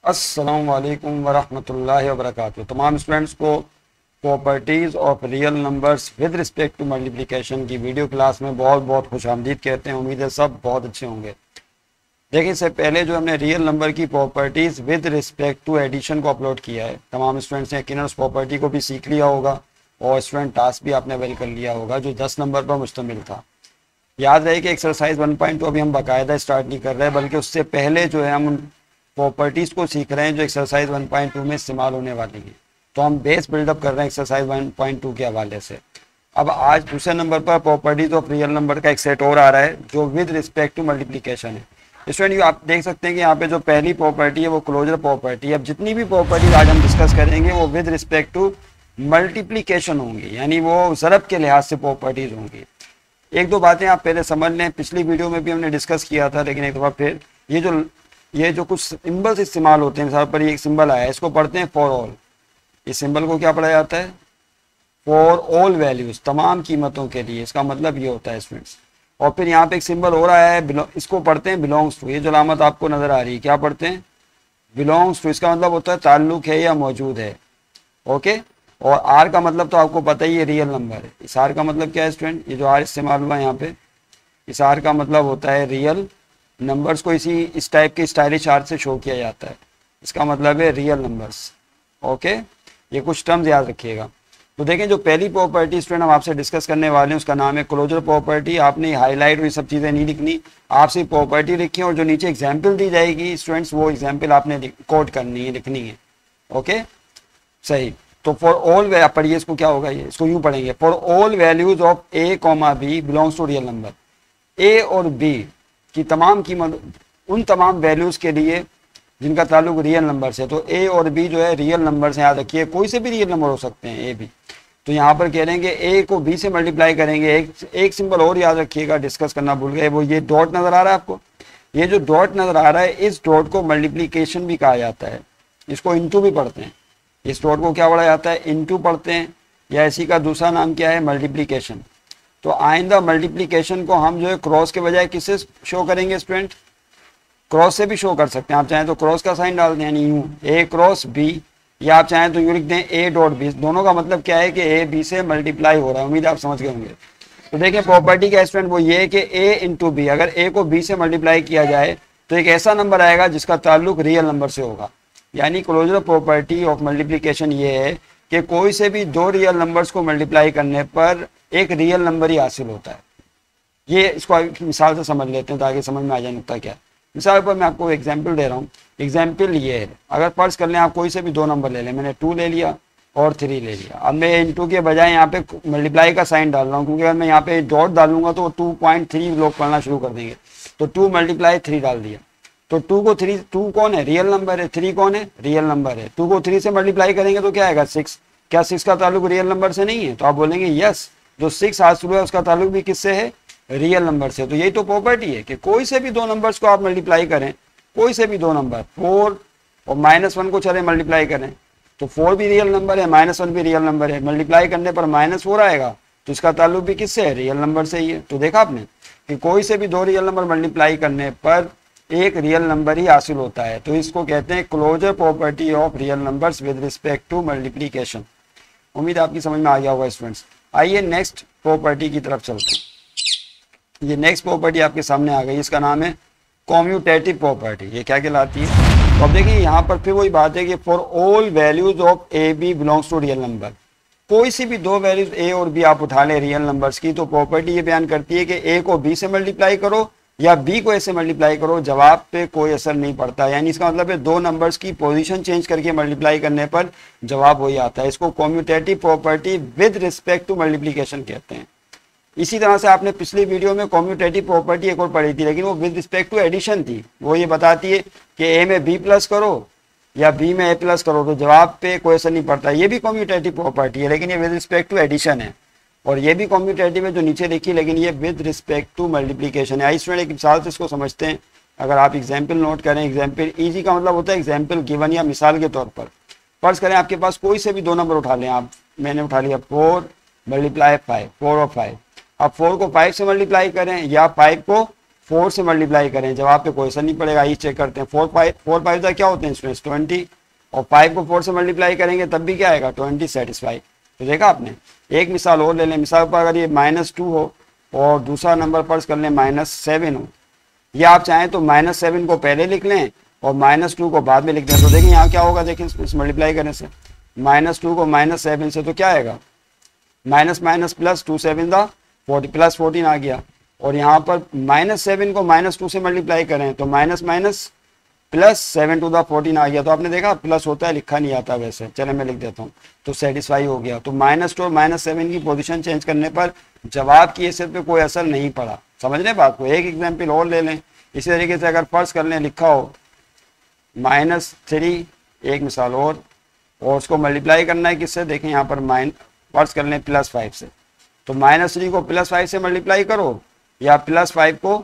अस्सलाम वालेकुम वरहमतुल्लाहि वबरकातुहू। तमाम स्टूडेंट्स को properties of real numbers with respect to multiplication की वीडियो क्लास में बहुत बहुत खुशामदीद कहते हैं। उम्मीद है सब बहुत अच्छे होंगे। देखिए, इससे पहले जो हमने रियल नंबर की properties with respect to addition को अपलोड किया है, तमाम स्टूडेंट्स ने यकीनन उस प्रॉपर्टी को भी सीख लिया होगा और स्टूडेंट टास्क भी आपने अवेल कर लिया होगा जो 10 नंबर पर मुश्तमिल था। याद रहे कि एक्सरसाइज 1.2 अभी हम बाकायदा स्टार्ट नहीं कर रहे हैं, बल्कि उससे पहले जो है हम प्रॉपर्टीज़ को सीख रहे हैं जो एक्सरसाइज 1.2 में इस्तेमाल होने वाली है। तो हम बेस बिल्डअप कर रहे हैं एक्सरसाइज 1.2 के हवाले से। अब आज दूसरे नंबर पर प्रॉपर्टीज़ ऑफ रियल नंबर का एक सेट और आ रहा है जो विद रिस्पेक्ट टू मल्टीप्लिकेशन है। स्टूडेंट, आप देख सकते हैं कि यहाँ पे जो पहली प्रॉपर्टी है वो क्लोजर प्रॉपर्टी है। अब जितनी भी प्रॉपर्टीज आज हम डिस्कस करेंगे वो विद रिस्पेक्ट टू मल्टीप्लिकेशन होंगी, यानी वो ज़रब के लिहाज से प्रॉपर्टीज होंगी। एक दो बातें आप पहले समझ लें, पिछली वीडियो में भी हमने डिस्कस किया था, लेकिन एक दफ़ा फिर ये जो कुछ सिंबल्स इस्तेमाल होते हैं, मिसाल पर ये एक सिंबल आया है, इसको पढ़ते हैं फॉर ऑल। इस सिंबल को क्या पढ़ा जाता है? फॉर ऑल वैल्यूज, तमाम कीमतों के लिए। इसका मतलब ये होता है स्टूडेंट्स। और फिर यहाँ पे एक सिंबल और आया है, इसको पढ़ते हैं बिलोंग्स टू। ये जो अलामत आपको नजर आ रही है, क्या पढ़ते हैं? Belongs to. इसका मतलब होता है ताल्लुक है या मौजूद है। ओके। और आर का मतलब तो आपको पता ही है, रियल नंबर है। इस आर का मतलब क्या है स्टूडेंट? ये जो आर इस्तेमाल हुआ यहाँ पे, इस आर का मतलब होता है रियल नंबर्स को इस टाइप के स्टाइलिश आर से शो किया जाता है। इसका मतलब है रियल नंबर्स। ओके, ये कुछ टर्म्स याद रखिएगा। तो देखें, जो पहली प्रॉपर्टी स्टूडेंट हम आपसे डिस्कस करने वाले हैं उसका नाम है क्लोजर प्रॉपर्टी। आपने हाईलाइट और ये सब चीज़ें नहीं लिखनी, आप सिर्फ प्रॉपर्टी लिखिए और जो नीचे एग्जाम्पल दी जाएगी स्टूडेंट्स, वो एग्जाम्पल आपने कोट करनी है, लिखनी है। ओके, सही। तो फॉर ऑल, पढ़िए इसको, क्या होगा ये, इसको यूं पढ़ेंगे, for all values of A comma B belongs to real number. A और बी की तमाम कीमत उन तमाम वैल्यूज के लिए जिनका ताल्लुक रियल नंबर से। तो ए और बी जो है रियल नंबर से, याद रखिए, कोई से भी रियल नंबर हो सकते हैं ए बी। तो यहाँ पर कह रहेंगे ए को बी से मल्टीप्लाई करेंगे। एक सिंबल और याद रखिएगा, डिस्कस करना भूल गए, वो ये डॉट नजर आ रहा है आपको। ये जो डॉट नजर आ रहा है, इस डॉट को मल्टीप्लीकेशन भी कहा जाता है। इसको इंटू भी पढ़ते हैं। इस डॉट को क्या पढ़ा जाता है? इंटू पढ़ते हैं, या इसी का दूसरा नाम क्या है? मल्टीप्लीकेशन। तो आइंदा मल्टीप्लीकेशन को हम जो है क्रॉस के बजाय किससे शो करेंगे स्टूडेंट? क्रॉस से भी शो कर सकते हैं। आप चाहें तो क्रॉस का साइन डाल दें, यानी यूं ए क्रॉस बी, या आप चाहें तो यूं लिख दें ए डॉट बी। दोनों का मतलब क्या है कि ए बी से मल्टीप्लाई हो रहा है। उम्मीद आप समझ गए होंगे। तो देखिए, प्रॉपर्टी का स्टूडेंट वो ये है कि ए इंटू बी, अगर ए को बी से मल्टीप्लाई किया जाए तो एक ऐसा नंबर आएगा जिसका ताल्लुक रियल नंबर से होगा। यानी क्लोजर प्रॉपर्टी ऑफ मल्टीप्लिकेशन ये है कि कोई से भी दो रियल नंबर्स को मल्टीप्लाई करने पर एक रियल नंबर ही हासिल होता है। ये इसको मिसाल से समझ लेते हैं ताकि समझ में आ जाए नुकता क्या। मिसाल पर मैं आपको एग्जांपल दे रहा हूँ। एग्जांपल ये है, अगर फर्ज कर लें आप कोई से भी दो नंबर ले लें, मैंने 2 ले लिया और 3 ले लिया। अब मैं इंटू के बजाय यहाँ पे मल्टीप्लाई का साइन डाल रहा हूँ, क्योंकि अगर मैं यहाँ पे डॉट डालूंगा तो 2.3 लोग पढ़ना शुरू कर देंगे। तो 2 × 3 डाल दिया। तो 2 कौन है? रियल नंबर है। 3 कौन है? रियल नंबर है। 2 को 3 से मल्टीप्लाई करेंगे तो क्या आएगा? 6। क्या 6 का ताल्लुक रियल नंबर से नहीं है? तो आप बोलेंगे यस, जो 6 हासिल हुआ है उसका ताल्लुक भी किससे है? रियल नंबर से। तो यही तो प्रॉपर्टी है कि कोई से भी दो नंबर्स को आप मल्टीप्लाई करें, कोई से भी दो नंबर, 4 और -1 को चले मल्टीप्लाई करें तो 4 भी रियल नंबर है, -1 भी रियल नंबर है। मल्टीप्लाई करने पर -4 आएगा तो इसका ताल्लुक भी किससे है? रियल नंबर से ही है। तो देखा आपने कि कोई से भी दो रियल नंबर मल्टीप्लाई करने पर एक रियल नंबर ही हासिल होता है। तो इसको कहते हैं closure property of real numbers with respect to multiplication. उम्मीद आपकी समझ में आ गया होगा स्टूडेंट्स। आइए नेक्स्ट प्रॉपर्टी की तरफ चलते हैं। ये नेक्स्ट प्रॉपर्टी आपके सामने आ गई, इसका नाम है कॉम्यूटेटिव प्रॉपर्टी। ये क्या कहलाती है? तो अब देखिए, यहाँ पर फिर वही बात है कि for all values of A B belongs to real number. कोई सी भी दो वैल्यूज ए और बी आप उठा लें रियल नंबर्स की, तो प्रॉपर्टी ये बयान करती है कि ए को बी से मल्टीप्लाई करो या बी को ए से मल्टीप्लाई करो, जवाब पे कोई असर नहीं पड़ता। यानी इसका मतलब है दो नंबर्स की पोजीशन चेंज करके मल्टीप्लाई करने पर जवाब वही आता है। इसको commutative property with respect to multiplication कहते हैं। इसी तरह से आपने पिछली वीडियो में कॉम्यूटेटिव प्रॉपर्टी एक और पढ़ी थी, लेकिन वो विद रिस्पेक्ट टू एडिशन थी। वो ये बताती है कि ए में बी प्लस करो या बी में ए प्लस करो तो जवाब पे कोई असर नहीं पड़ता। ये भी कॉम्यूटेटिव प्रॉपर्टी है, लेकिन ये विद रिस्पेक्ट टू एडिशन है। और ये भी कॉम्यूटेटिव है जो नीचे लिखी, लेकिन ये विद रिस्पेक्ट टू मल्टीप्लिकेशन है। आई स्टूडेंट, एक मिसाल से इसको समझते हैं। अगर आप एग्जाम्पल नोट करें, एग्जाम्पल ईजी का मतलब होता है एग्जाम्पल गिवन या मिसाल के तौर पर। फर्ज करें आपके पास कोई से भी दो नंबर उठा लें आप। मैंने उठा लिया 4 × 5, 4 और 5। अब 4 को 5 से मल्टीप्लाई करें या 5 को 4 से मल्टीप्लाई करें, जवाब पे कोई असर नहीं पड़ेगा। ये चेक करते हैं, 4 5 क्या होते हैं स्टूडेंट्स 20, और 5 को 4 से मल्टीप्लाई करेंगे तब भी क्या आएगा 20 सेटिस्फाई। तो देखा आपने। एक मिसाल और ले लें, मिसाल पर अगर ये -2 हो और दूसरा नंबर फर्ज कर लें -7 हो, या आप चाहें तो -7 को पहले लिख लें और -2 को बाद में लिख दें। तो देखिए यहाँ क्या होगा, देखिए इस मल्टीप्लाई करने से -2 को -7 से तो क्या आएगा माइनस माइनस प्लस 2 7 दा 40 प्लस 14 आ गया। और यहाँ पर -7 को -2 से मल्टीप्लाई करें तो minus minus plus 7 to the 14 आ गया। तो आपने देखा प्लस होता है, लिखा नहीं आता वैसे, चले मैं लिख देता हूँ, तो सेटिस्फाई हो गया। तो -2 और -7 की पोजीशन चेंज करने पर जवाब की हैसियत पे कोई असर नहीं पड़ा। समझ रहे बात को। एक एग्जाम्पल और ले लें, इसी तरीके से अगर फर्ज कर लें लिखा हो -3, एक मिसाल और उसको मल्टीप्लाई करना है किससे, देखें यहाँ पर फर्ज कर लें +5 से। तो -3 को +5 से मल्टीप्लाई करो या +5 को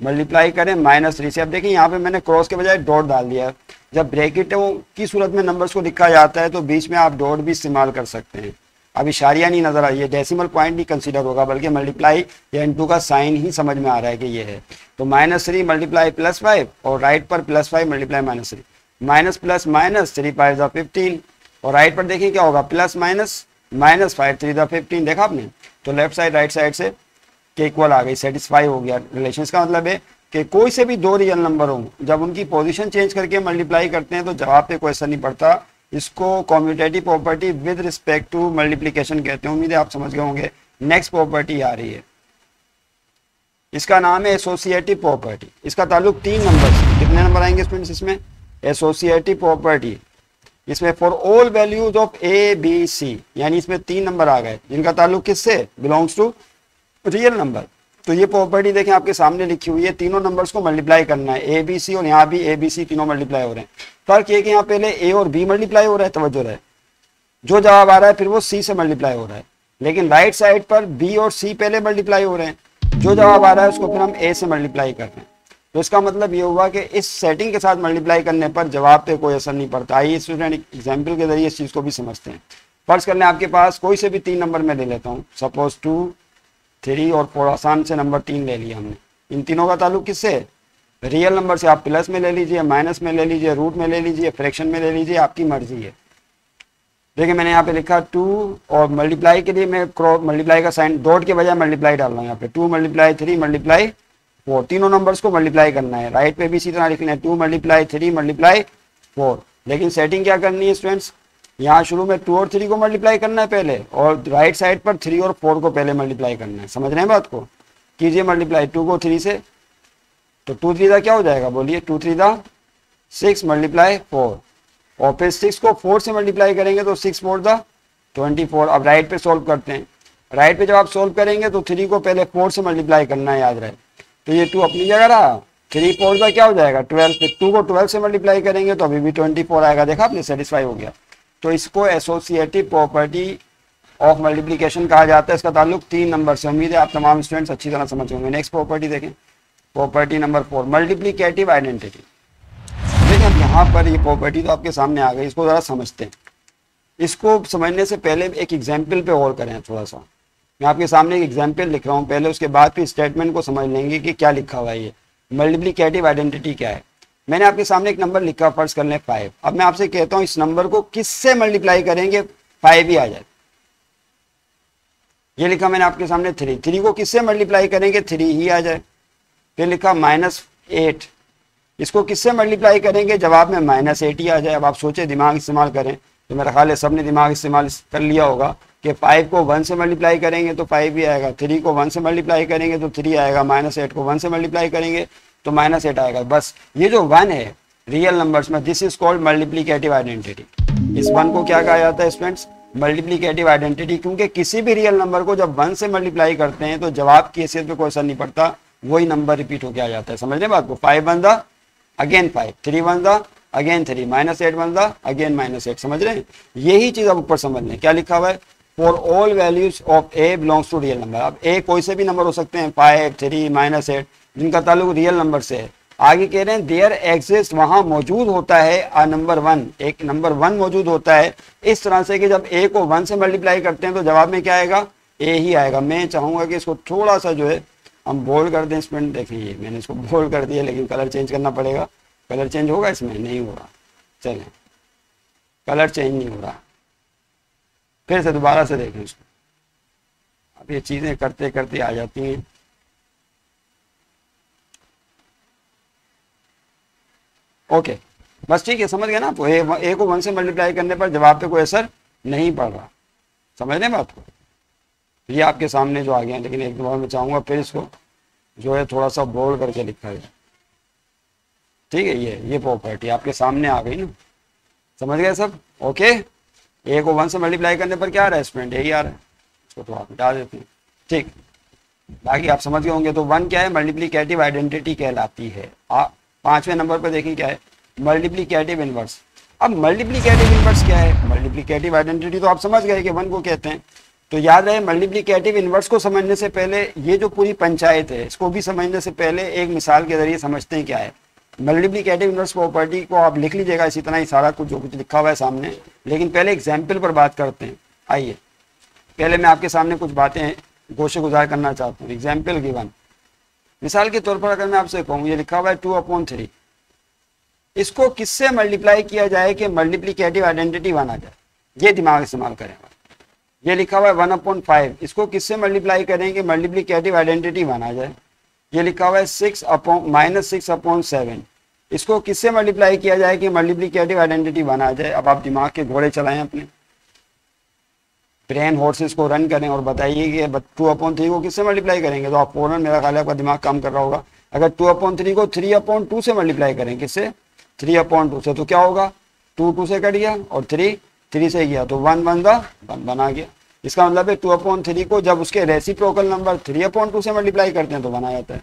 मल्टीप्लाई करें -3 से। अब देखिए यहाँ पे मैंने क्रॉस के बजाय डॉट डाल दिया है। जब ब्रैकेटों की सूरत में नंबर्स को लिखा जाता है तो बीच में आप डॉट भी इस्तेमाल कर सकते हैं। अब इशारिया नहीं नजर आ रही है, डेसिमल पॉइंट नहीं कंसीडर होगा, बल्कि मल्टीप्लाई या इनटू का साइन ही समझ में आ रहा है कि ये है। तो -3 मल्टीप्लाई +5 और राइट पर +5 multiply -3, minus plus minus 3 5 the 15, और राइट पर देखिए क्या होगा प्लस माइनस -5 3 द 15। देखा आपने। तो लेफ्ट साइड राइट साइड से के इक्वल आ गई, सेटिस्फाई हो गया रिलेशन। का मतलब है कि कोई से भी दो रियल नंबर हो, जब उनकी पोजीशन चेंज करके मल्टीप्लाई करते हैं तो जवाब पे कोई असर नहीं पड़ता। इसको commutative property with respect to multiplication कहते हैं। उम्मीद है आप समझ गए होंगे। नेक्स्ट प्रॉपर्टी आ रही है, इसका नाम है एसोसिएटिव प्रॉपर्टी। इसका ताल्लुक 3 नंबर से। कितने नंबर आएंगे स्टूडेंट्स इसमें, एसोसिएटिव प्रॉपर्टी। इसमें for all values of A B C, यानी इसमें 3 नंबर आ गए जिनका ताल्लुक किससे, बिलोंग्स टू रियल नंबर। तो ये प्रॉपर्टी देखें आपके सामने लिखी हुई है, तीनों नंबर्स को मल्टीप्लाई करना है, ए बी सी, और यहाँ भी ए बी सी तीनों मल्टीप्लाई हो रहे हैं। फर्क ये कि यहाँ पहले ए और बी मल्टीप्लाई हो रहा है, तवज्जो रहे, जो जवाब आ रहा है फिर वो सी से मल्टीप्लाई हो रहा है। लेकिन राइट साइड पर बी और सी पहले मल्टीप्लाई हो रहे हैं, जो जवाब आ रहा है उसको फिर हम ए से मल्टीप्लाई कर रहे हैं। तो इसका मतलब ये हुआ कि इस सेटिंग के साथ मल्टीप्लाई करने पर जवाब पे कोई असर नहीं पड़ता। आइए स्टूडेंट एग्जाम्पल के जरिए इस चीज़ को भी समझते हैं। फर्ज कर लें आपके पास कोई से भी 3 नंबर में ले लेता हूँ, सपोज 2 3 और 4, आसान से नंबर 3 ले लिया हमने। इन तीनों का ताल्लुक किससे, रियल नंबर से। आप प्लस में ले लीजिए, माइनस में ले लीजिए, रूट में ले लीजिए, फ्रैक्शन में ले लीजिए, आपकी मर्जी है। देखिए मैंने यहाँ पे लिखा 2, और मल्टीप्लाई के लिए मैं मल्टीप्लाई का साइन डॉट के बजाय मल्टीप्लाई डाल रहा हूँ। यहाँ पे 2 मल्टीप्लाई 3 मल्टीप्लाई 4, तीनों नंबर्स को मल्टीप्लाई करना है। राइट पे भी इसी तरह लिखना है 2 मल्टीप्लाई 3 मल्टीप्लाई 4। लेकिन सेटिंग क्या करनी है स्टूडेंट्स, यहाँ शुरू में 2 और 3 को मल्टीप्लाई करना है पहले, और राइट साइड पर 3 और 4 को पहले मल्टीप्लाई करना है। समझ रहे हैं बात को। कीजिए मल्टीप्लाई 2 को 3 से, तो 2 3 दा क्या हो जाएगा, बोलिए 2 3 दा 6 मल्टीप्लाई 4, और फिर 6 को 4 से मल्टीप्लाई करेंगे तो 6 4 दा 24। अब राइट पे सोल्व करते हैं। राइट पे जब आप सोल्व करेंगे तो 3 को पहले 4 से मल्टीप्लाई करना है, याद रहे। तो ये 2 अपनी जगह रहा, 3 4 का क्या हो जाएगा 12, फिर 2 को 12 से मल्टीप्लाई करेंगे तो अभी भी 24 आएगा। देखा आपने, सेटिस्फाई हो गया। तो इसको एसोसिएटिव प्रॉपर्टी ऑफ मल्टीप्लिकेशन कहा जाता है। इसका ताल्लुक 3 नंबर से। उम्मीद है आप तमाम स्टूडेंट्स अच्छी तरह समझ होंगे। नेक्स्ट प्रॉपर्टी देखें, प्रॉपर्टी नंबर 4, मल्टीप्लिकेटिव आइडेंटिटी। देखिए अब यहाँ पर ये प्रॉपर्टी तो आपके सामने आ गई, इसको ज़रा समझते हैं। इसको समझने से पहले एक एग्जाम्पल पे और करें थोड़ा सा। मैं आपके सामने एक एग्जाम्पल लिख रहा हूँ पहले, उसके बाद फिर स्टेटमेंट को समझ लेंगे कि क्या लिखा हुआ है। ये मल्टीप्लिकेटिव आइडेंटिटी क्या है। मैंने आपके सामने एक नंबर लिखा, फर्ज कर लें 5। अब मैं आपसे कहता हूँ इस नंबर को किससे मल्टीप्लाई करेंगे 5 ही आ जाए। ये लिखा मैंने आपके सामने 3 को किससे मल्टीप्लाई करेंगे 3 ही आ जाए। फिर लिखा -8, इसको किससे मल्टीप्लाई करेंगे, जवाब में -8 ही आ जाए। अब आप सोचे, दिमाग इस्तेमाल करें। तो मेरा ख्याल है सबने दिमाग इस्तेमाल कर लिया होगा कि 5 को 1 से मल्टीप्लाई करेंगे तो 5 ही आएगा, 3 को 1 से मल्टीप्लाई करेंगे तो 3 आएगा, -8 को 1 से मल्टीप्लाई करेंगे तो -8 आएगा। बस ये जो 1 है रियल नंबर्स में, this is called multiplicative identity. इस 1 को क्या कहा जाता है स्टूडेंट्स, मल्टीप्लिकेटिव आइडेंटिटी। क्योंकि किसी भी रियल नंबर को जब 1 से मल्टीप्लाई करते हैं तो जवाब की हैसियत पे कोई असर नहीं पड़ता, वही नंबर रिपीट होकर आ जाता है। समझ रहे बात को। 5 1 दा अगेन 5, 3 1 दा अगेन 3, -8 1 दा अगेन -8। समझ रहे हैं। यही चीज अब ऊपर समझ लें। क्या लिखा हुआ है, for all values of A belongs to real number. अब ए कोई से भी नंबर हो सकते हैं, 5 3 -8, जिनका ताल्लुक रियल नंबर से है। आगे कह रहे हैं देयर एग्जिस्ट, वहां मौजूद होता है अ नंबर 1, एक नंबर 1 मौजूद होता है। इस तरह से कि जब ए को 1 से मल्टीप्लाई करते हैं तो जवाब में क्या आएगा, ए ही आएगा। मैं चाहूंगा कि इसको थोड़ा सा जो है हम बोल्ड कर दें स्टूडेंट, देखें ये मैंने इसको बोल्ड कर दिया, लेकिन कलर चेंज करना पड़ेगा। कलर चेंज होगा इसमें? नहीं होगा। चलें, कलर चेंज नहीं हो रहा, फिर से दोबारा से देखें इसको। अब ये चीज़ें करते करते आ जाती हैं। ओके, बस ठीक है, समझ गए ना आप? ए को 1 से मल्टीप्लाई करने पर जवाब पे कोई असर नहीं पड़ रहा। समझ लें बात को? ये आपके सामने जो आ गया, लेकिन एक दो बार मैं चाहूँगा फिर इसको जो है थोड़ा सा बोल्ड करके लिखा है। ठीक है, ये प्रॉपर्टी आपके सामने आ गई ना, समझ गए सब? ओके, ए को 1 से मल्टीप्लाई करने पर क्या आ रहा है स्टूडेंट? यही आ रहा है, इसको तो आप मिटा देते हैं। ठीक, बाकी आप समझ गए होंगे। तो 1 क्या है? मल्टीप्लिकेटिव आइडेंटिटी कहलाती है। 5वें नंबर पर देखें क्या है? Multiplicative inverse. अब मल्टीप्लिकेटिव इनवर्स क्या है? मल्टीप्लिकेटिव आइडेंटिटी तो आप समझ गए कि 1 को कहते हैं। तो याद रहे, मल्टीप्लिकेटिव इनवर्स को समझने से पहले ये जो पूरी पंचायत है इसको भी समझने से पहले एक मिसाल के जरिए समझते हैं क्या है मल्टीप्लिकेटिव इनवर्स प्रॉपर्टी को। आप लिख लीजिएगा इसी तरह ही सारा कुछ जो कुछ लिखा हुआ है सामने, लेकिन पहले एग्जाम्पल पर बात करते हैं। आइए, पहले मैं आपके सामने कुछ बातें गोशे गुजार करना चाहता हूँ। एग्जाम्पल गिवन, मिसाल के तौर पर अगर मैं आपसे कहूँ, ये लिखा हुआ है 2/3, इसको किससे मल्टीप्लाई किया जाए कि मल्टीप्लिकेटिव आइडेंटिटी 1 आ जाए? ये दिमाग इस्तेमाल करें। ये लिखा हुआ है 1/5, इसको किससे मल्टीप्लाई करेंगे मल्टीप्लिकेटिव आइडेंटिटी 1 आ जाए? ये लिखा हुआ है -6/7, इसको किससे मल्टीप्लाई किया जाए कि मल्टीप्लिकेटिव आइडेंटिटी 1 आ जाए? अब आप दिमाग के घोड़े चलाएं, अपने ब्रेन हॉर्सेस को रन करें और बताइए कि 2/3 को किससे मल्टीप्लाई करेंगे? तो आप फौरन, मेरा ख्याल है आपका दिमाग काम कर रहा होगा। अगर 2/3 को 3/2 से मल्टीप्लाई करें, किससे? 3/2 से, तो क्या होगा? 2 2 से कट गया और 3 3 से गया, तो 1 1 बना गया। इसका मतलब है 2/3 को जब उसके रेसिप्रोकल नंबर 3/2 से मल्टीप्लाई करते हैं तो 1 आ जाता है।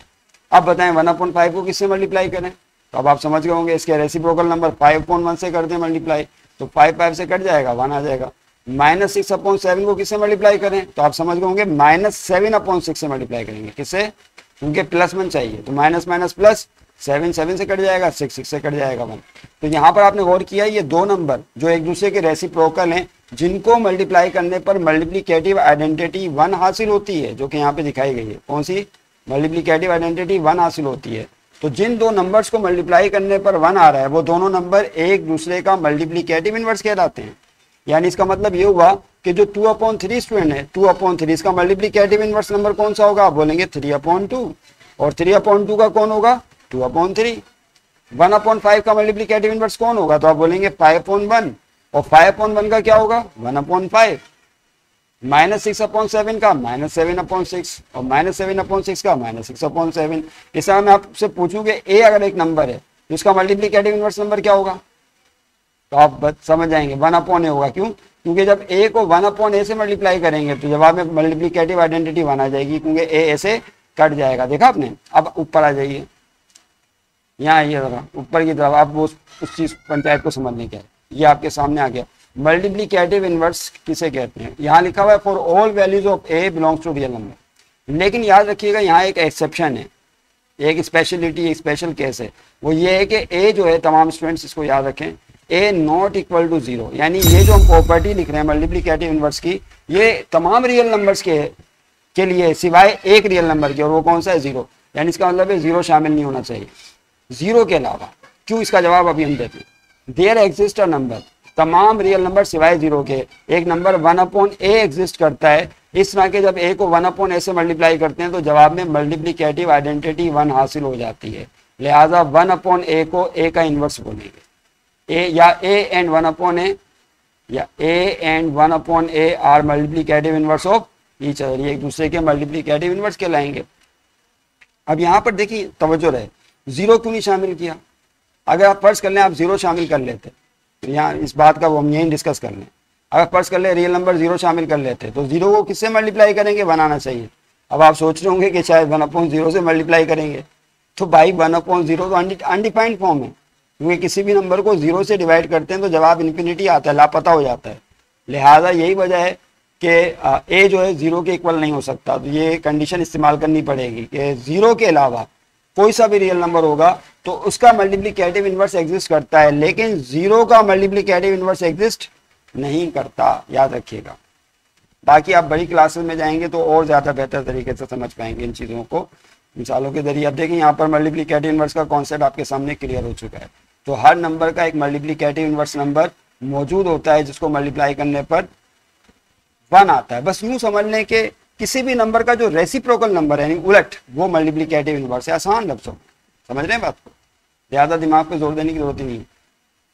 अब बताएं 1/5 को किससे मल्टीप्लाई करें? तो अब आप समझ गए होंगे, इसके रेसिप्रोकल नंबर 5/1 से कर दें मल्टीप्लाई, तो 5 5 से कट जाएगा, 1 आ जाएगा। -6/7 को किससे मल्टीप्लाई करें? तो आप समझ गए होंगे -7/6 से मल्टीप्लाई करेंगे। किससे? क्योंकि प्लस 1 चाहिए, तो माइनस माइनस प्लस, 7 7 से कट जाएगा, 6 6 से कट जाएगा 1। तो यहाँ पर आपने गौर किया, ये दो नंबर जो एक दूसरे के रेसिप्रोकल हैं, जिनको मल्टीप्लाई करने पर मल्टीप्लिकेटिव आइडेंटिटी 1 हासिल होती है, जो कि यहाँ पे दिखाई गई है। कौन सी? मल्टीप्लिकेटिव आइडेंटिटी 1 हासिल होती है। तो जिन दो नंबर्स को मल्टीप्लाई करने पर 1 आ रहा है, वो दोनों नंबर एक दूसरे का मल्टीप्लिकेटिव इनवर्स कहलाते हैं। यानी इसका मतलब ये हुआ कि जो 2/3 स्टूडेंट है, 2/3 इसका मल्टीप्लिकेटिव इनवर्स नंबर कौन सा होगा? आप बोलेंगे 3/2, और 3/2 का कौन होगा? 2/3। 1/5 का मल्टीप्लिकेटिव इनवर्स कौन होगा? तो आप बोलेंगे 5/1, और 5/1 का क्या होगा? 1/5। -6/7 का -7/6, और -7/6 का -6/7। इस तरह मैं आपसे पूछूं कि ए अगर एक नंबर है तो इसका मल्टीप्लिकेटिव इनवर्स नंबर क्या होगा? तो आप समझ जाएंगे 1/a होगा। क्यों? क्योंकि जब a को 1/a से मल्टीप्लाई करेंगे तो जवाब में मल्टीप्लिकेटिव आइडेंटिटी 1 आ जाएगी, क्योंकि a ऐसे कट जाएगा। देखा आपने? अब ऊपर आ जाइए, यहाँ आइए जरा ऊपर की तरफ, आप उस चीज पंचायत को समझने के, ये आपके सामने आ गया। मल्टीप्लिकेटिव इनवर्स किसे कहते हैं? यहाँ लिखा हुआ है for all values of a belongs to real number. लेकिन याद रखिएगा, यहाँ एक एक्सेप्शन है, एक स्पेशलिटी, एक स्पेशल केस है। वो ये है कि a जो है, तमाम स्टूडेंट्स इसको याद रखें, a नॉट इक्वल टू 0। यानी ये जो हम प्रॉपर्टी लिख रहे हैं मल्टीप्लिकेटिव इनवर्स की, ये तमाम रियल नंबर्स के लिए सिवाय एक रियल नंबर के, और वो कौन सा है? 0। यानी इसका मतलब है 0 शामिल नहीं होना चाहिए 0 के अलावा। क्यों? इसका जवाब अभी हम देते हैं। देयर एग्जिस्ट अ नंबर, तमाम रियल नंबर सिवाय 0 के, एक नंबर 1/a एग्जिस्ट करता है। इस तरह के जब a को 1/a से मल्टीप्लाई करते हैं तो जवाब में मल्टीप्लिकेटिव आइडेंटिटी 1 हासिल हो जाती है। लिहाजा 1/a को a का इनवर्स बोलेंगे। a या a एंड 1/a, या a and 1/a are multiplicative inverse of each other, ये एक दूसरे के मल्टीप्लिकेटिव इनवर्स कहलाएंगे। अब यहाँ पर देखिए, तवज्जो रहे, 0 क्यों नहीं शामिल किया? अगर आप फर्ज कर लें आप 0 शामिल कर लेते, तो यहाँ इस बात का वो हम यही डिस्कस कर लें। अगर फर्ज कर ले रियल नंबर 0 शामिल कर लेते, तो 0 को किससे मल्टीप्लाई करेंगे? बनाना चाहिए। अब आप सोच रहे होंगे कि शायद 1/0 से मल्टीप्लाई करेंगे, तो भाई 1/0 तो अनडिफाइंड फॉर्म है, क्योंकि किसी भी नंबर को 0 से डिवाइड करते हैं तो जवाब इन्फिनिटी आता है, लापता हो जाता है। लिहाजा यही वजह है कि a जो है 0 के इक्वल नहीं हो सकता। तो ये कंडीशन इस्तेमाल करनी पड़ेगी कि 0 के अलावा कोई सा भी रियल नंबर होगा तो उसका मल्टीप्लिकेटिव इनवर्स एग्जिस्ट करता है, लेकिन 0 का मल्टीप्लिकेटिव इनवर्स एग्जिस्ट नहीं करता, याद रखिएगा। बाकी आप बड़ी क्लासेस में जाएंगे तो और ज़्यादा बेहतर तरीके से समझ पाएंगे इन चीज़ों को। मिसालों के जरिए। अब देखें यहाँ पर मल्टीप्लिकेटिव इनवर्स का कॉन्सेप्ट आपके सामने क्लियर हो चुका है। तो हर नंबर का एक मल्टीप्लिकेटिव इनवर्स नंबर मौजूद होता है जिसको मल्टीप्लाई करने पर 1 आता है। बस यूं समझ लें कि किसी भी नंबर का जो रेसिप्रोकल नंबर है यानी उलट, वो मल्टीप्लिकेटिव इनवर्स है। आसान लफ्ज़ों, समझ रहे हैं बात को, ज़्यादा दिमाग पे जोर देने की जरूरत ही नहीं।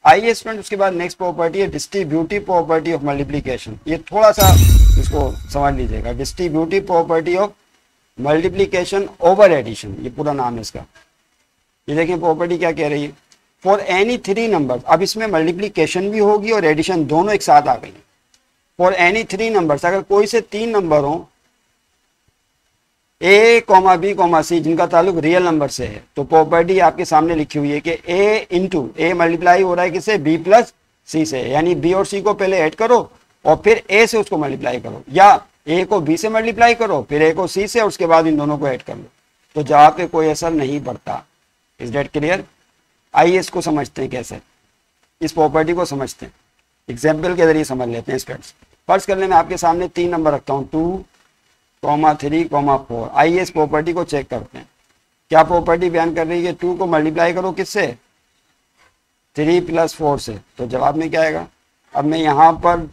आइए स्टूडेंट, उसके बाद नेक्स्ट प्रॉपर्टी है डिस्ट्रीब्यूटिव प्रॉपर्टी ऑफ मल्टीप्लिकेशन। ये थोड़ा सा इसको समझ लीजिएगा, distributive property of multiplication over addition, ये पूरा नाम है इसका। ये देखें प्रॉपर्टी क्या कह रही है, फॉर एनी 3 नंबर। अब इसमें मल्टीप्लिकेशन भी होगी और एडिशन दोनों एक साथ आ गई। फॉर एनी 3 नंबर्स, अगर कोई से 3 नंबर हो a, b, c जिनका ताल्लुक रियल नंबर से है, तो प्रॉपर्टी आपके सामने लिखी हुई है कि a इंटू ए मल्टीप्लाई हो रहा है किससे, b प्लस c से, यानी b और c को पहले ऐड करो और फिर a से उसको मल्टीप्लाई करो, या a को b से मल्टीप्लाई करो फिर a को c से और उसके बाद इन दोनों को ऐड कर लो। तो जवाब पे कोई असर नहीं पड़ता। Is that clear? आइए इसको समझते हैं कैसे, इस प्रॉपर्टी को समझते हैं, एग्जाम्पल के जरिए समझ लेते हैं स्टूडेंट्स। फर्स्ट करने में आपके सामने 3 नंबर रखता हूँ, 2, 3, 4। आइए इस प्रॉपर्टी को चेक करते हैं। क्या प्रॉपर्टी बयान कर रही है, 2 को मल्टीप्लाई करो किससे, 3 प्लस 4 से, तो जवाब में क्या आएगा। अब मैं यहाँ पर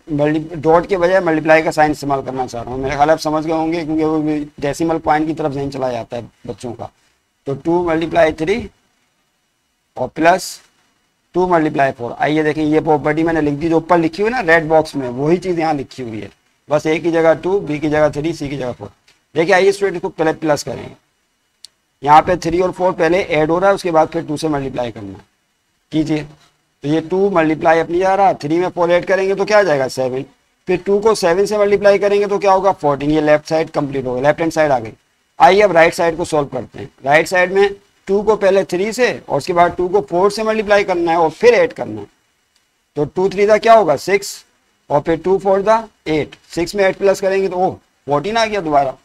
डॉट के बजाय मल्टीप्लाई का साइन इस्तेमाल करना चाह रहा हूँ, मेरे ख्याल आप समझ गए होंगे क्योंकि वो डेसिमल पॉइंट की तरफ नहीं चला जाता है बच्चों का। तो 2 मल्टीप्लाई 3 और प्लस 2 मल्टीप्लाई 4। आइए देखें, ये प्रॉपर्टी मैंने लिख दी, जो ऊपर लिखी हुई है ना रेड बॉक्स में, वही चीज़ यहाँ लिखी हुई है, बस a की जगह 2, b की जगह 3, c की जगह 4। देखिए आइए स्टूडेंट को पहले प्लस करेंगे। यहाँ पे 3 और 4 पहले ऐड हो रहा है, उसके बाद फिर 2 से मल्टीप्लाई करना कीजिए। तो ये 2 मल्टीप्लाई अपनी जा रहा है, 3 में 4 ऐड करेंगे तो क्या आ जाएगा 7, फिर 2 को 7 से मल्टीप्लाई करेंगे तो क्या होगा 14। ये लेफ्ट साइड कंप्लीट होगा, लेफ्ट हैंड साइड आ गई। आइए अब राइट साइड को सोल्व करते हैं। राइट साइड में 2 को पहले 3 से और उसके बाद 2 को 4 से मल्टीप्लाई करना है और फिर ऐड करना है। तो 2 3 का क्या होगा 6 और फिर 2 4 8, 6 में 8 प्लस करेंगे तो 14 आ गया दोबारा।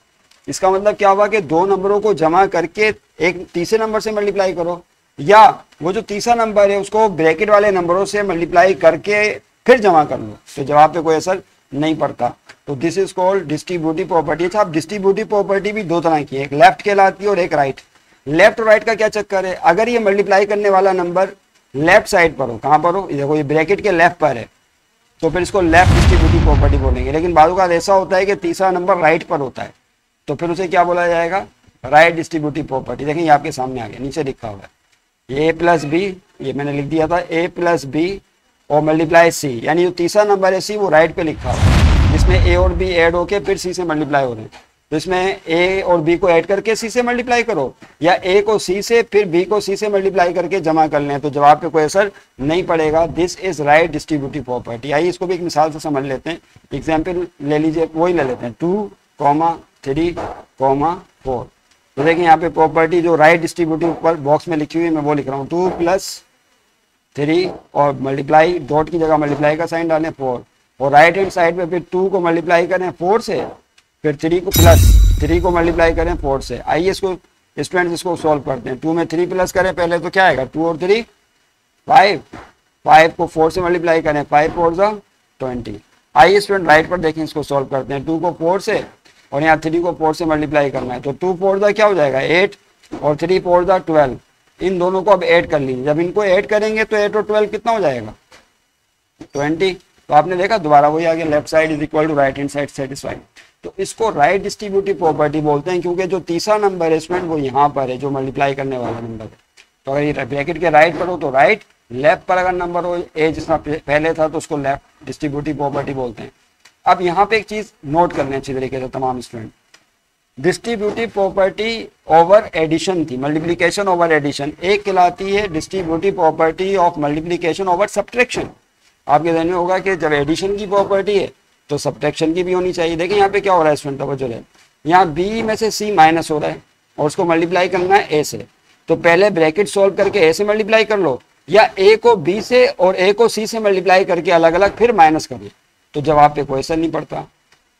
इसका मतलब क्या हुआ कि 2 नंबरों को जमा करके एक तीसरे नंबर से मल्टीप्लाई करो, या वो जो तीसरा नंबर है उसको ब्रैकेट वाले नंबरों से मल्टीप्लाई करके फिर जमा कर लो, तो जवाब पे कोई असर नहीं पड़ता। तो this is called distributive property. अच्छा, अब डिस्ट्रीब्यूटिव प्रॉपर्टी भी 2 तरह की है, एक लेफ्ट कहलाती है और एक राइट। लेफ्ट और राइट का क्या चक्कर है, अगर ये मल्टीप्लाई करने वाला नंबर लेफ्ट साइड पर हो, कहाँ पर हो, देखो ये ब्रैकेट के लेफ्ट पर है, तो फिर इसको लेफ्ट डिस्ट्रीब्यूटिव प्रॉपर्टी बोलेंगे। लेकिन बाजू का ऐसा होता है कि तीसरा नंबर राइट पर होता है, तो फिर उसे क्या बोला जाएगा, राइट डिस्ट्रीब्यूटिव प्रॉपर्टी। देखें ये आपके सामने आ गया, नीचे लिखा हुआ है a प्लस बी, ये मैंने लिख दिया था a प्लस बी और मल्टीप्लाई c, यानी जो तीसरा नंबर है c वो राइट पे लिखा हुआ है, जिसमें a और b ऐड होके फिर c से मल्टीप्लाई हो रहे हैं। तो इसमें a और b को ऐड करके c से मल्टीप्लाई करो, या a को c से फिर b को c से मल्टीप्लाई करके जमा कर लें, तो जवाब पे कोई असर नहीं पड़ेगा। This is right distributive property. आइए इसको भी एक मिसाल से समझ लेते हैं। एग्जाम्पल ले लीजिए, वही ले लेते हैं 2, 3, 4। तो देखिए यहाँ पे प्रॉपर्टी जो राइट डिस्ट्रीब्यूटिव पर बॉक्स में लिखी हुई है मैं वो लिख रहा हूँ, 2 प्लस 3 और मल्टीप्लाई, डॉट की जगह मल्टीप्लाई का साइन डालें 4, और राइट हैंड साइड पे फिर 2 को मल्टीप्लाई करें 4 से, फिर 3 को प्लस 3 को मल्टीप्लाई करें 4 से। आइए इसको स्टूडेंट्स इसको सॉल्व करते हैं। 2 में 3 प्लस करें पहले तो क्या आएगा, 2 और 3 5, 5 को 4 से मल्टीप्लाई करें, 5 4 20। आइए स्टूडेंट राइट पर देखें, इसको सॉल्व करते हैं। 2 को 4 से और यहाँ 3 को 4 से मल्टीप्लाई करना है, तो 2 4 क्या हो जाएगा 8 और 3 4 12। इन दोनों को अब ऐड कर लीजिए, जब इनको ऐड करेंगे तो 8 और 12 कितना हो जाएगा 20। तो आपने देखा दोबारा वही आ गया, left side is equal to right hand side satisfied. तो इसको राइट डिस्ट्रीब्यूटिव प्रॉपर्टी बोलते हैं, क्योंकि जो तीसरा नंबर है स्टूडेंट वो यहाँ पर है, जो मल्टीप्लाई करने वाला नंबर है। तो अगर ये ब्रैकेट के राइट पर हो तो राइट, लेफ्ट पर अगर नंबर हो ए जिसका पहले था तो उसको लेफ्ट डिस्ट्रीब्यूटिव प्रॉपर्टी बोलते हैं। अब यहाँ पे एक चीज नोट कर लें अच्छी तरीके से तमाम student, distributive property over addition थी, मल्टीप्लिकेशन ओवर एडिशन, एक कहलाती है distributive property of multiplication over subtraction. आपके ध्यान में होगा कि जब एडिशन की प्रॉपर्टी है तो सब्ट्रैक्शन की भी होनी चाहिए। देखिए यहाँ पे क्या हो रहा है स्टूडेंट, तवज्जो है, यहाँ बी में से सी माइनस हो रहा है और उसको मल्टीप्लाई करना है ए से, तो पहले ब्रैकेट सोल्व करके ए से मल्टीप्लाई कर लो, या ए को बी से और ए को सी से मल्टीप्लाई करके अलग अलग फिर माइनस कर लो, तो जवाब पे कोई असर नहीं पड़ता।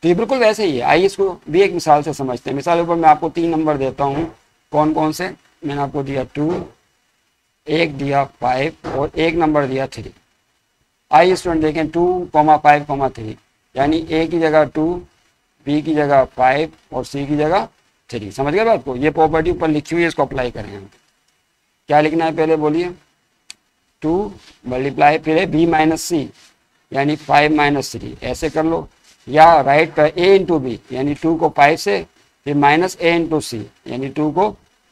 तो ये बिल्कुल वैसे ही है। आइए इसको भी एक मिसाल से समझते हैं। मिसाल ऊपर मैं आपको 3 नंबर देता हूँ, कौन कौन से, मैंने आपको दिया 2, एक दिया 5 और एक नंबर दिया 3। आइए स्टूडेंट देखें 2, 5, 3, यानी ए की जगह 2, बी की जगह 5 और सी की जगह 3। समझ गए बात को? ये प्रॉपर्टी ऊपर लिखी हुई है, इसको अप्लाई करें हम। क्या लिखना है पहले बोलिए? 2 मल्टीप्लाई फिर है b माइनस सी यानी 5 माइनस 3, ऐसे कर लो। या राइट पर a इंटू बी यानी 2 को 5 से, फिर माइनस a इंटू सी यानी 2 को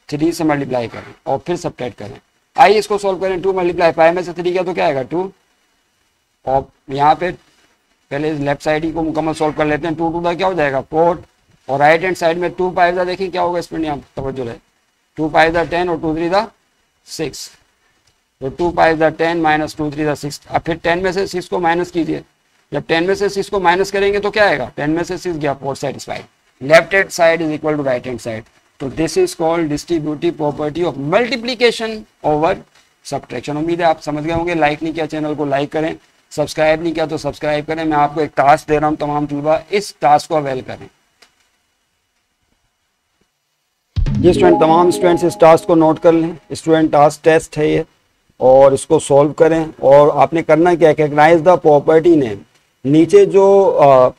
3 से मल्टीप्लाई करें और फिर सब्ट्रैक्ट करें। आइए इसको सॉल्व करें। 2 मल्टीप्लाई 5 में से 3 किया तो क्या आएगा 2, और यहाँ पे पहले लेफ्ट साइड ही को मुकम्मल सॉल्व कर लेते हैं। 2 2 क्या हो जाएगा 4, और राइट हैंड साइड में 2 5 देखिए क्या होगा इसमें, यहाँ तवज्जो रहे। 2 5 10 और 2 3 6, तो 2 5 10 माइनस 2 3 6। अब फिर 10 में से 6 को माइनस कीजिए। जब 10 में से 6 को माइनस करेंगे तो क्या आएगा, 10 में से 6 गया 4 satisfied. Left hand side is equal to right hand side. तो this is called distributive property of multiplication over subtraction. उम्मीद है आप समझ गए होंगे। लाइक नहीं किया चैनल को लाइक करें, सब्सक्राइब नहीं किया तो सब्सक्राइब करें। मैं आपको एक टास्क दे रहा हूं, तमाम तलबा इस टास्क को अवेल करें। ये स्टूडेंट, तमाम स्टूडेंट्स इस टास्क को नोट कर लें। स्टूडेंट टास्क टेस्ट है ये, और इसको सॉल्व करें। और आपने करना क्या है, कैटेगराइज द प्रॉपर्टी नेम। नीचे जो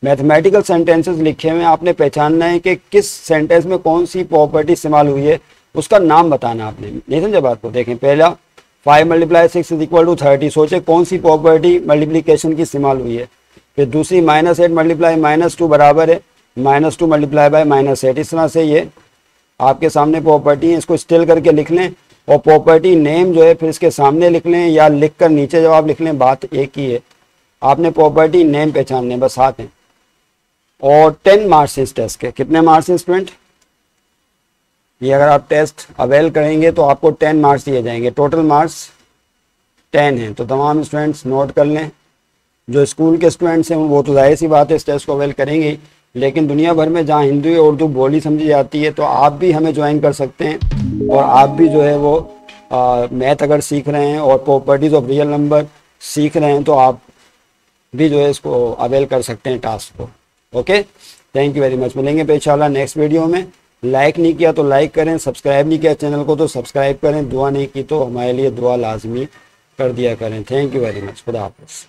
मैथमेटिकल सेंटेंसेस लिखे हुए हैं, आपने पहचानना है कि किस सेंटेंस में कौन सी प्रॉपर्टी इस्तेमाल हुई है, उसका नाम बताना आपने। नहीं समझे बात को? देखें, पहला 5 मल्टीप्लाई 6 इज इक्वल टू 30, सोचे कौन सी प्रॉपर्टी मल्टीप्लिकेशन की इस्तेमाल हुई है। फिर दूसरी -8 मल्टीप्लाई -2 बराबर है -2 मल्टीप्लाई बाय -8। इस तरह से ये आपके सामने प्रॉपर्टी है, इसको स्टिल करके लिख लें। और प्रॉपर्टी नेम जो है फिर इसके सामने लिख लें, या लिख कर नीचे जवाब लिख लें, बात एक ही है। आपने प्रॉपर्टी नेम पहचानने बस हाथ हैं। और 10 मार्क्स इस टेस्ट के। कितने मार्क्स हैं स्टूडेंट? ये अगर आप टेस्ट अवेल करेंगे तो आपको 10 मार्क्स दिए जाएंगे। टोटल मार्क्स 10 हैं। तो तमाम स्टूडेंट्स नोट कर लें। जो स्कूल के स्टूडेंट्स हैं वो तो जाहिर सी बात है इस टेस्ट को अवेल करेंगे, लेकिन दुनिया भर में जहाँ हिंदी या उर्दू बोली समझी जाती है तो आप भी हमें ज्वाइन कर सकते हैं। और आप भी जो है वो मैथ अगर सीख रहे हैं और प्रॉपर्टीज ऑफ रियल नंबर सीख रहे हैं तो आप भी जो है इसको अवेल कर सकते हैं टास्क को। Okay, thank you very much. मिलेंगे पे इंशाल्लाह नेक्स्ट वीडियो में। लाइक नहीं किया तो लाइक करें, सब्सक्राइब नहीं किया चैनल को तो सब्सक्राइब करें, दुआ नहीं की तो हमारे लिए दुआ लाजमी कर दिया करें। Thank you very much. खुदा हाफिज़।